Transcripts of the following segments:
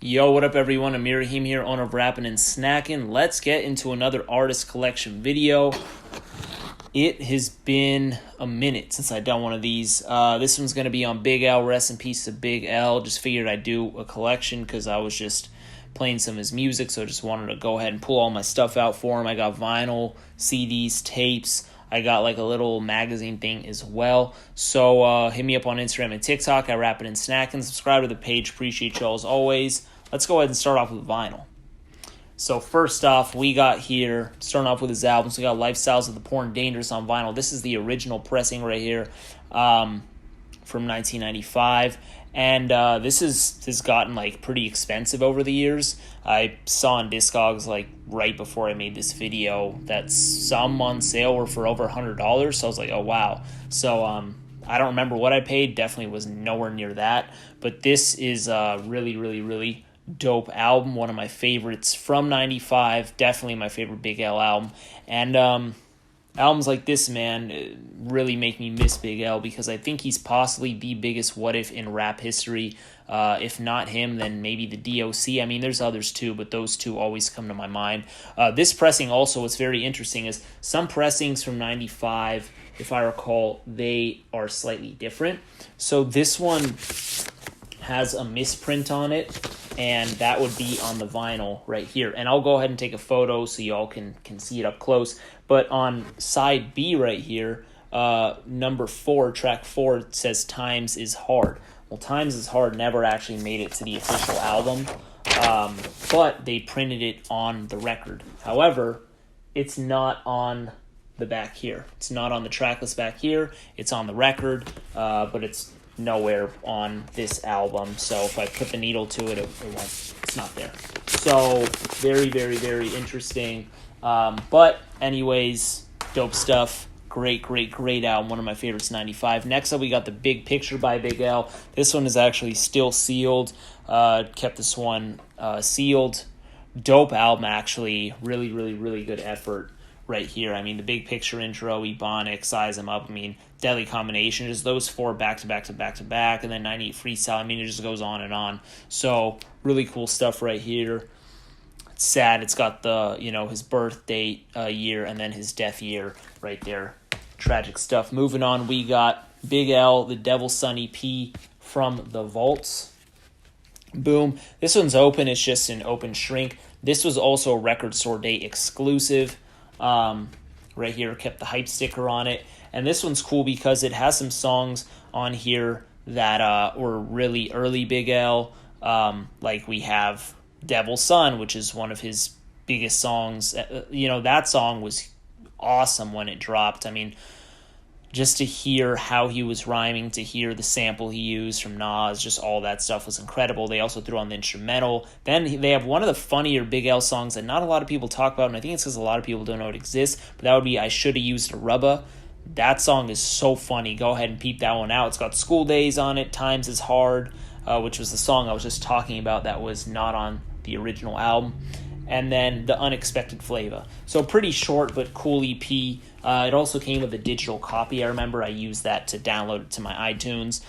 Yo, what up everyone? Amir Rahim here, owner of Rappin' and Snackin'. Let's get into another artist collection video. It has been a minute since I've done one of these. This one's going to be on Big L. Rest in peace to Big L. Just figured I'd do a collection because I was just playing some of his music, so I just wanted to go ahead and pull all my stuff out for him. I got vinyl, CDs, tapes. I got like a little magazine thing as well. So hit me up on Instagram and TikTok. I Rappin' and Snackin'. Subscribe to the page. Appreciate y'all as always. Let's go ahead and start off with vinyl. So first off, we got here, starting off with his albums, we got Lifestyles of the Poor and Dangerous on vinyl. This is the original pressing right here from 1995. And this has gotten like pretty expensive over the years. I saw on Discogs like right before I made this video that some on sale were for over $100. So I was like, oh wow. So I don't remember what I paid. Definitely was nowhere near that. But this is really dope album. One of my favorites from 95. Definitely my favorite Big L album. And albums like this, man, really make me miss Big L because I think he's possibly the biggest what if in rap history. If not him, then maybe the DOC. I mean, there's others too, but those two always come to my mind. This pressing also, what's very interesting is some pressings from 95, if I recall, they are slightly different. So this one has a misprint on it, and that would be on the vinyl right here. And I'll go ahead and take a photo so y'all can see it up close. But on side B right here, number 4, track 4, it says Times is Hard. Well, Times is Hard never actually made it to the official album, but they printed it on the record. However, it's not on the back here. It's not on the track list back here. It's on the record, but it's nowhere on this album. So if I put the needle to it, it won't. It's not there. So very interesting. But anyways, dope stuff. Great album. One of my favorites, 95. Next up, we got The Big Picture by Big L. This one is actually still sealed. Kept this one sealed. Dope album, actually. Really good effort right here. I mean, The Big Picture intro, Ebonic, Size 'Em Up. I mean, Deadly Combination. Just those 4 back to back, and then 98 Freestyle. I mean, it just goes on and on. So really cool stuff right here. It's sad. It's got the, his birth date year and then his death year right there. Tragic stuff. Moving on, we got Big L, The Devil's Son EP from the Vaults. Boom. This one's open. It's just an open shrink. This was also a Record Store Day exclusive. Right here, kept the hype sticker on it. And this one's cool because it has some songs on here that were really early Big L. Like we have Devil's Son, which is one of his biggest songs. That song was awesome when it dropped. I mean, just to hear how he was rhyming, to hear the sample he used from Nas, just all that stuff was incredible. They also threw on the instrumental. Then they have one of the funnier Big L songs that not a lot of people talk about, and I think it's because a lot of people don't know it exists, but that would be I Shoulda Used a Rubber. That song is so funny. Go ahead and peep that one out. It's got School Days on it, Times is Hard, which was the song I was just talking about that was not on the original album. And then The Unexpected Flavor. So pretty short but cool EP. It also came with a digital copy. I remember I used that to download it to my iTunes.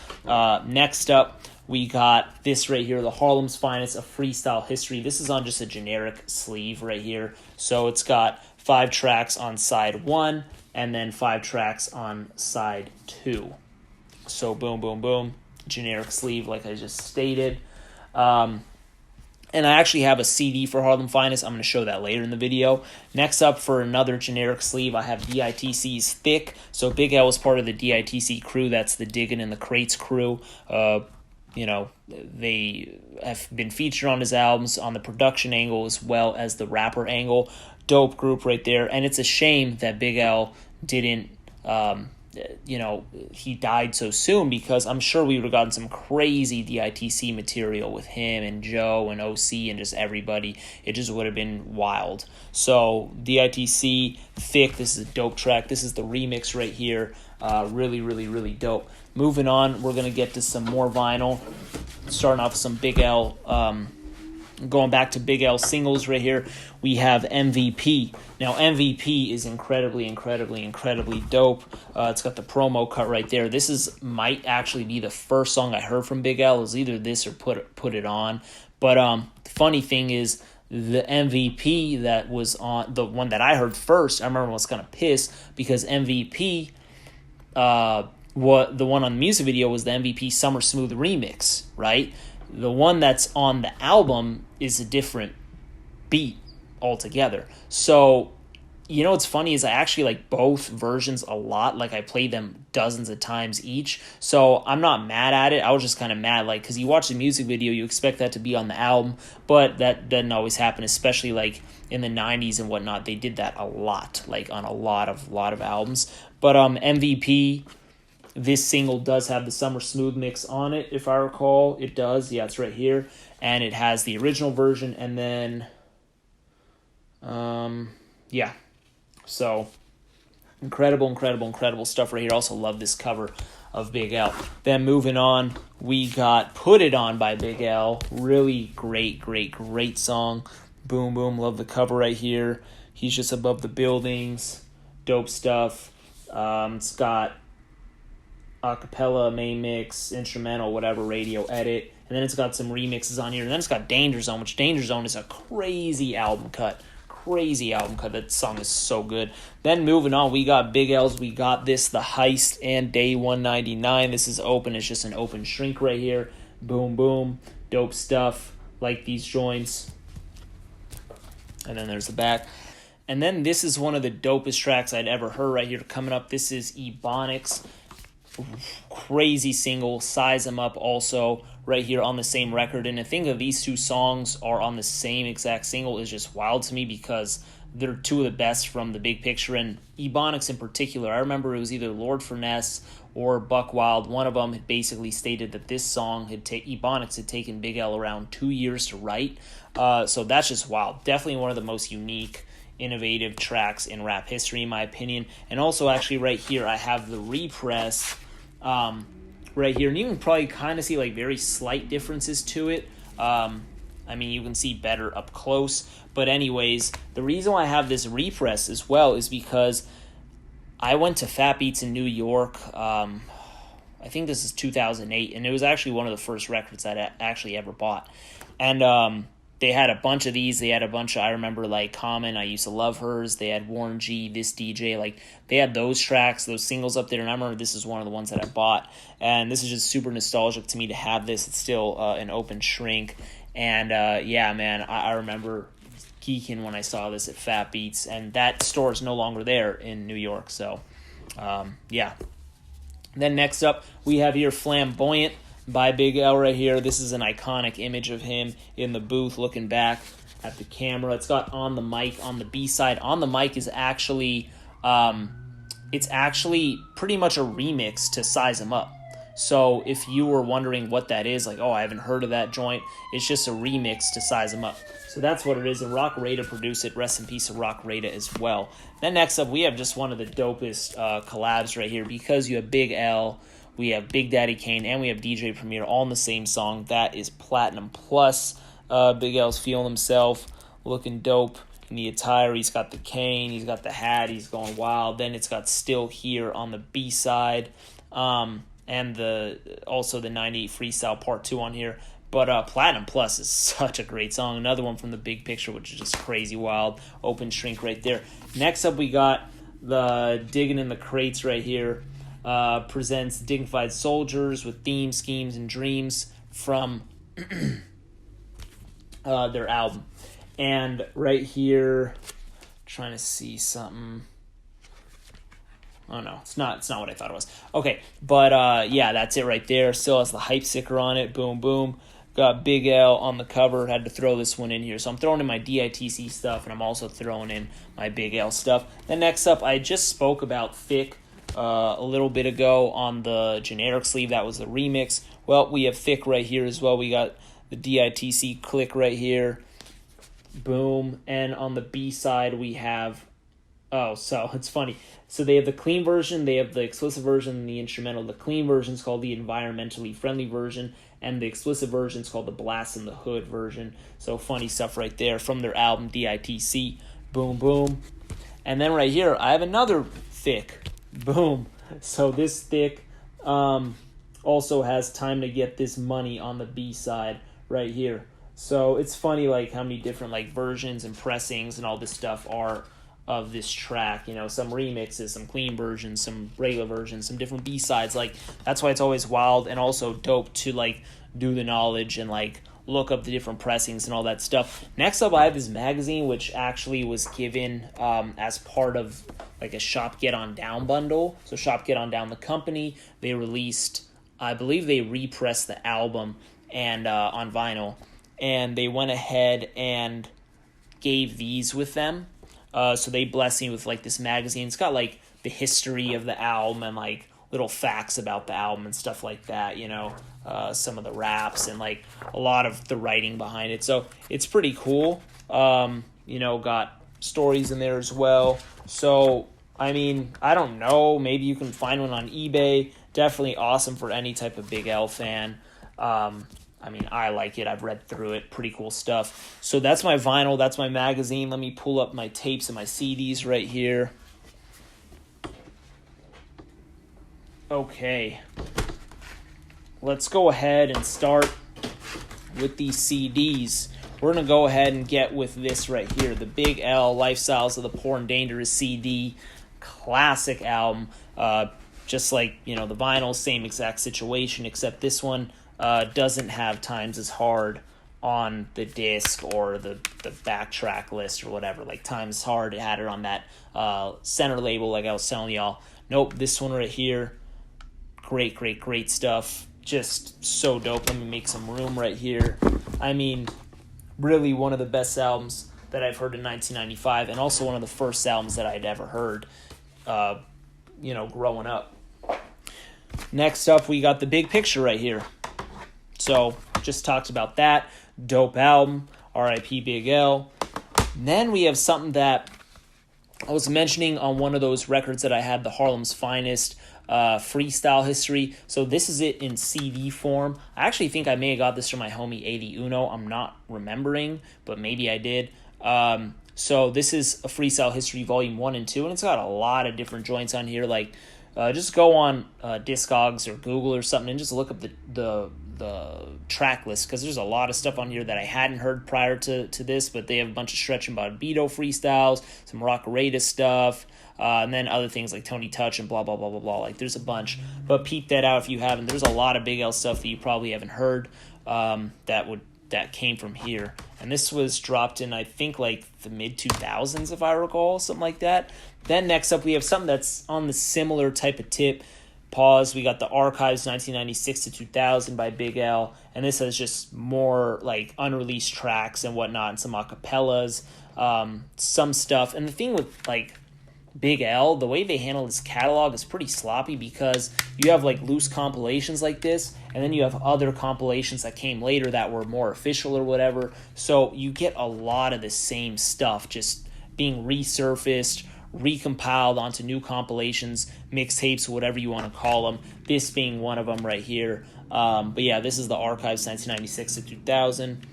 Next up, we got this right here, The Harlem's Finest, A Freestyle History. This is on just a generic sleeve right here. So it's got 5 tracks on side 1 and then 5 tracks on side 2. So boom. Generic sleeve like I just stated. And I actually have a CD for Harlem Finest. I'm going to show that later in the video. Next up, for another generic sleeve, I have DITC's Thick. So Big L was part of the DITC crew. That's the Diggin' in the Crates crew. They have been featured on his albums on the production angle as well as the rapper angle. Dope group right there. And it's a shame that Big L didn't he died so soon, because I'm sure we would have gotten some crazy DITC material with him and Joe and OC and just everybody. It just would have been wild. So DITC, Thick, this is a dope track. This is the remix right here. Really dope. Moving on, we're going to get to some more vinyl. Starting off with some Big L, going back to Big L singles right here, we have MVP. Now, MVP is incredibly dope. It's got the promo cut right there. This might actually be the first song I heard from Big L. It was either this or Put It On. But the funny thing is, the MVP that was on the one that I heard first, I remember I was kind of pissed because MVP, what the one on the music video was the MVP Summer Smooth remix, right? The one that's on the album is a different beat altogether. So, you know what's funny is I actually like both versions a lot. Like, I played them dozens of times each. So I'm not mad at it. I was just kind of mad, like, because you watch the music video, you expect that to be on the album, but that doesn't always happen, especially like in the 90s and whatnot. They did that a lot, like on a lot of albums. But MVP, this single does have the Summer Smooth mix on it, if I recall. It does. Yeah, it's right here. And it has the original version, and then yeah. So, incredible stuff right here. Also love this cover of Big L. Then moving on, we got Put It On by Big L. Really great song. Boom, boom. Love the cover right here. He's just above the buildings. Dope stuff. It's got acapella, main mix, instrumental, whatever, radio edit. And then it's got some remixes on here. And then it's got Danger Zone, which Danger Zone is a crazy album cut. That song is so good. Then moving on, we got Big L's We Got This, The Heist, and Day 199. This is open. It's just an open shrink right here. Boom, boom. Dope stuff. Like these joints. And then there's the back. And then this is one of the dopest tracks I'd ever heard right here coming up. This is Ebonics. Crazy single. Size 'Em Up also right here on the same record. And to think of these two songs are on the same exact single is just wild to me, because they're two of the best from the big picture. And Ebonics in particular, I remember it was either Lord Finesse or Buck Wild. One of them had basically stated that this song Ebonics had taken Big L around 2 years to write. So that's just wild. Definitely one of the most unique, innovative tracks in rap history, in my opinion. And also, actually, right here, I have the repress right here. And you can probably kind of see like very slight differences to it. I mean, you can see better up close. But anyways, the reason why I have this repress as well is because I went to Fat Beats in New York. I think this is 2008, and it was actually one of the first records that I actually ever bought. And they had a bunch of these. They had a bunch of, I remember, like Common, I Used to Love Hers. They had Warren G, This DJ. Like, they had those tracks, those singles up there. And I remember this is one of the ones that I bought. And this is just super nostalgic to me to have this. It's still an open shrink. And yeah, man, I remember geeking when I saw this at Fat Beats. And that store is no longer there in New York. So, yeah. Then next up, we have here Flamboyant by Big L right here. This is an iconic image of him in the booth looking back at the camera. It's got On the Mic on the B-side. On the Mic is actually, it's actually pretty much a remix to Size 'Em Up. So if you were wondering what that is, like, oh, I haven't heard of that joint, it's just a remix to Size 'Em Up. So that's what it is, and Rock Rada produced it. Rest in peace to Rock Rada as well. Then next up, we have just one of the dopest collabs right here, because you have Big L, we have Big Daddy Kane, and we have DJ Premier all in the same song. That is Platinum Plus. Big L's feeling himself, looking dope in the attire. He's got the cane, he's got the hat, he's going wild. Then it's got Still Here on the B-side, and also the 98 Freestyle Part 2 on here. But Platinum Plus is such a great song. Another one from the big picture, which is just crazy wild. Open shrink right there. Next up, we got the Digging in the Crates right here. Presents Dignified Soldiers with Themes, Schemes, and Dreams from their album. And right here, trying to see something. Oh no, it's not what I thought it was. Okay, but yeah, that's it right there. Still has the hype sticker on it. Boom, boom. Got Big L on the cover. Had to throw this one in here. So I'm throwing in my DITC stuff, and I'm also throwing in my Big L stuff. Then next up, I just spoke about Thick a little bit ago on the generic sleeve. That was the remix. Well, we have Thick right here as well. We got the DITC click right here. Boom. And on the B side, we have... Oh, so it's funny. So they have the clean version, they have the explicit version, and the instrumental. The clean version is called the environmentally friendly version, and the explicit version is called the Blast in the Hood version. So funny stuff right there from their album DITC. Boom, boom. And then right here, I have another Thick. Boom. So this Thick also has Time to Get This Money on the B side right here. So it's funny, like, how many different, like, versions and pressings and all this stuff are of this track. You know, some remixes, some clean versions, some regular versions, some different B-sides. Like, that's why it's always wild and also dope to, like, do the knowledge and, like, look up the different pressings and all that stuff. Next up, I have this magazine, which actually was given as part of, like, a Shop Get On Down bundle. So Shop Get On Down, the company, they released, I believe they repressed the album and on vinyl, and they went ahead and gave these with them. So they blessed me with, like, this magazine. It's got, like, the history of the album and, like, little facts about the album and stuff like that, you know, some of the raps and, like, a lot of the writing behind it. So it's pretty cool. You know, got stories in there as well. So, I mean, I don't know. Maybe you can find one on eBay. Definitely awesome for any type of Big L fan. I mean, I like it. I've read through it. Pretty cool stuff. So that's my vinyl. That's my magazine. Let me pull up my tapes and my CDs right here. Okay. Let's go ahead and start with these CDs. We're going to go ahead and get with this right here. The Big L, Lifestyles of the Poor and Dangerous CD. Classic album. Just like, you know, the vinyl, same exact situation, except this one doesn't have Times is Hard on the disc or the backtrack list or whatever. Like, Times is Hard, it had it on that center label like I was telling y'all. Nope, this one right here, great stuff. Just so dope. Let me make some room right here. I mean, really one of the best albums that I've heard in 1995, and also one of the first albums that I'd ever heard, you know, growing up. Next up, we got The Big Picture right here. So, just talked about that. Dope album, R.I.P. Big L. And then we have something that I was mentioning on one of those records that I had, the Harlem's Finest freestyle history. So this is it in CD form. I actually think I may have got this from my homie 80 Uno. I'm not remembering, but maybe I did. So this is a freestyle history volume 1 and 2, and it's got a lot of different joints on here. Like, just go on Discogs or Google or something and just look up the track list, because there's a lot of stuff on here that I hadn't heard prior to this, but they have a bunch of Stretch and Bobbito freestyles, some Rockarita stuff, and then other things like Tony Touch and blah, blah, blah, blah, blah. Like, there's a bunch, but peep that out if you haven't. There's a lot of Big L stuff that you probably haven't heard that came from here. And this was dropped in, I think, like the mid-2000s, if I recall, something like that. Then next up, we have something that's on the similar type of tip. Pause. We got the Archives 1996 to 2000 by Big L, and this has just more like unreleased tracks and whatnot, and some acapellas, some stuff. And the thing with like Big L, the way they handle this catalog is pretty sloppy, because you have like loose compilations like this, and then you have other compilations that came later that were more official or whatever. So you get a lot of the same stuff just being resurfaced, recompiled onto new compilations, mixtapes, whatever you want to call them, this being one of them right here. But yeah, this is the Archives 1996 to 2000.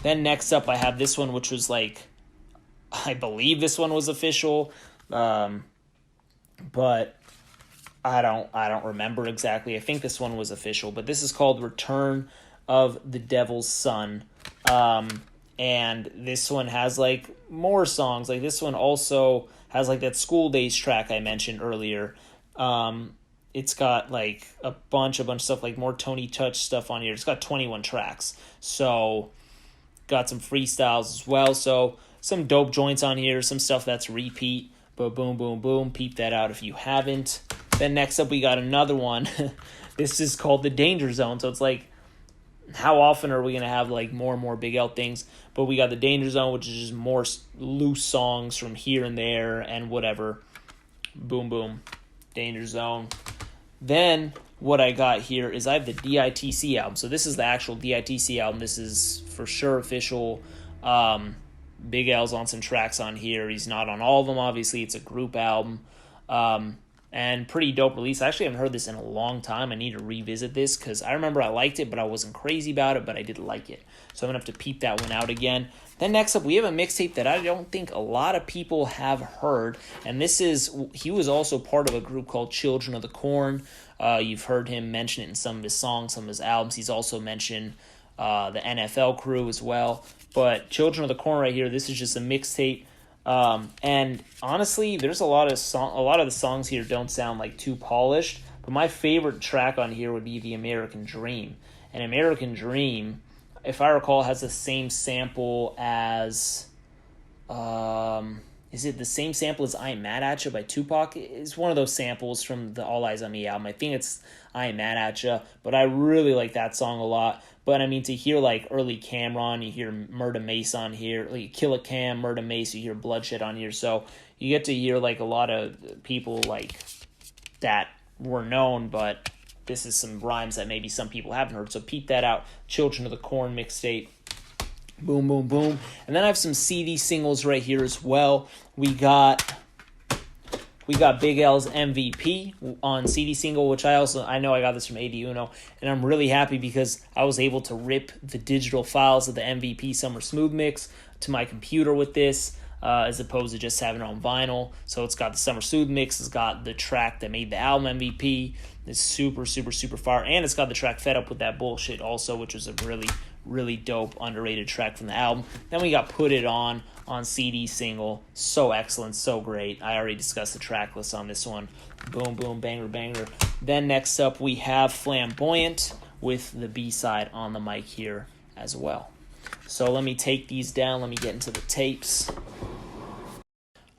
Then next up I have this one, which was like, I believe this one was official, but I don't remember exactly. I think this one was official, but this is called Return of the Devil's Son. And this one has like more songs. Like, this one also has like that School Days track I mentioned earlier. It's got like a bunch of stuff, like more Tony Touch stuff on here. It's got 21 tracks. So got some freestyles as well. So some dope joints on here, some stuff that's repeat. But boom, peep that out if you haven't. Then next up we got another one. This is called The Danger Zone. So it's like, how often are we going to have like more and more Big L things? But we got The Danger Zone, which is just more loose songs from here and there and whatever. Boom, Danger Zone. Then what I got here is I have the DITC album. So this is the actual DITC album. This is for sure official. Big L's on some tracks on here. He's not on all of them, obviously. It's a group album. And pretty dope release. I actually haven't heard this in a long time. I need to revisit this, because I remember I liked it, but I wasn't crazy about it, but I did like it. So I'm going to have to peep that one out again. Then next up, we have a mixtape that I don't think a lot of people have heard. And this is, he was also part of a group called Children of the Corn. You've heard him mention it in some of his songs, some of his albums. He's also mentioned the NFL crew as well. But Children of the Corn right here, this is just a mixtape. And honestly, there's a lot of the songs here don't sound like too polished. But my favorite track on here would be the American Dream. And American Dream, if I recall, has the same sample as is it the same sample as I Ain't Mad At Ya by Tupac? It's one of those samples from the All Eyes on Me album. I think it's I Ain't Mad At Ya, but I really like that song a lot. But I mean, to hear like early Cameron, you hear Murda Mace on here, like Killa Cam, Murda Mace, you hear Bloodshed on here. So you get to hear like a lot of people like that were known, but this is some rhymes that maybe some people haven't heard. So peep that out. Children of the Corn mixtape. Boom, boom, boom. And then I have some CD singles right here as well. We got Big L's MVP on CD single, which I know I got this from AD Uno, and I'm really happy because I was able to rip the digital files of the MVP Summer Smooth Mix to my computer with this, as opposed to just having it on vinyl. So it's got the Summer Smooth Mix, it's got the track that made the album MVP. It's super, super, super fire, and it's got the track Fed Up With That Bullshit also, which was a really, really dope, underrated track from the album. Then we got Put It On CD single. So excellent, so great. I already discussed the track list on this one. Boom, boom, banger, banger. Then next up we have Flamboyant with the B-side on the mic here as well. So let me take these down. Let me get into the tapes.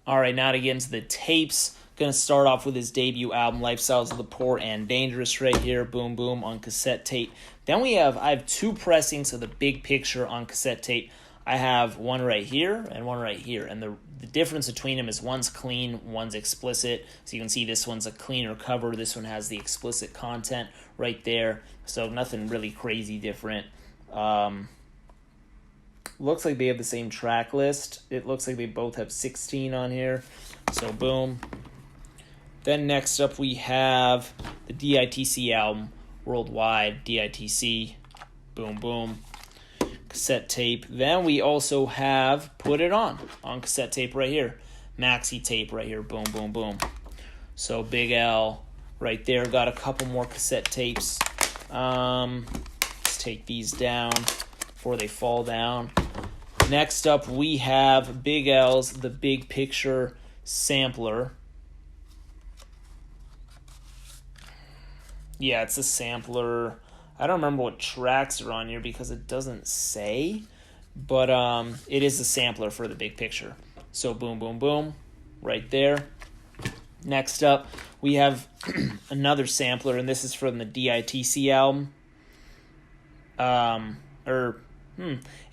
All right, now to get into the tapes. Going to start off with his debut album, Lifestyles of the Poor and Dangerous right here. Boom, boom, on cassette tape. Then I have two pressings of the Big Picture on cassette tape. I have one right here and one right here. And the difference between them is one's clean, one's explicit. So you can see this one's a cleaner cover. This one has the explicit content right there. So nothing really crazy different. Looks like they have the same track list. It looks like they both have 16 on here. So boom. Then next up we have the DITC album, Worldwide, DITC, boom, boom, cassette tape. Then we also have Put It On cassette tape right here, maxi tape right here, boom, boom, boom. So Big L right there, got a couple more cassette tapes. Let's take these down before they fall down. Next up we have Big L's The Big Picture Sampler. Yeah, it's a sampler. I don't remember what tracks are on here because it doesn't say, but it is a sampler for The Big Picture. So boom, boom, boom, right there. Next up, we have another sampler, and this is from the DITC album.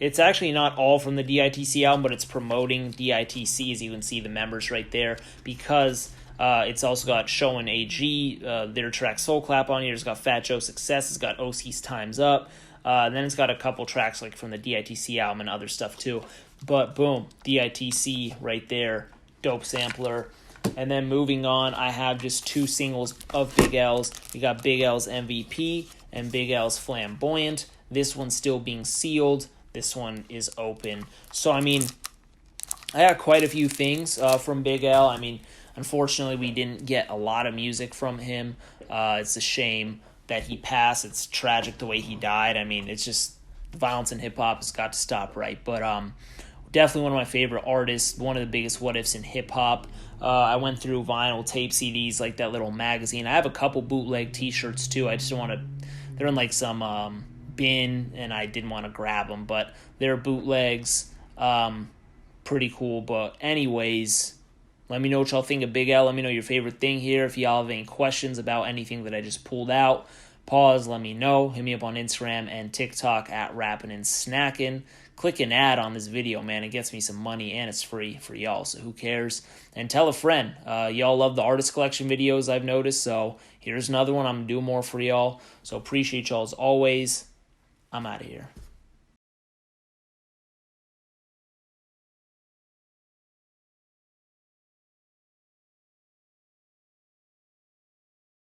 It's actually not all from the DITC album, but it's promoting DITC, as you can see the members right there, because it's also got Show and AG, their track Soul Clap on here. It's got Fat Joe Success. It's got OC's Time's Up. Then it's got a couple tracks like from the DITC album and other stuff too. But boom, DITC right there. Dope sampler. And then moving on, I have just two singles of Big L's. We got Big L's MVP and Big L's Flamboyant. This one's still being sealed. This one is open. So, I mean, I got quite a few things from Big L. I mean, unfortunately, we didn't get a lot of music from him. It's a shame that he passed. It's tragic the way he died. I mean, it's just violence in hip-hop has got to stop, right? But definitely one of my favorite artists, one of the biggest what-ifs in hip-hop. I went through vinyl tape CDs, like that little magazine. I have a couple bootleg T-shirts, too. I just don't want to... They're in, like, some bin, and I didn't want to grab them. But they're bootlegs. Pretty cool. But anyways... Let me know what y'all think of Big L. Let me know your favorite thing here. If y'all have any questions about anything that I just pulled out, pause, let me know. Hit me up on Instagram and TikTok at Rappin' and Snackin'. Click an ad on this video, man. It gets me some money and it's free for y'all, so who cares? And tell a friend. Y'all love the artist collection videos, I've noticed, so here's another one. I'm going to do more for y'all. So appreciate y'all as always. I'm out of here.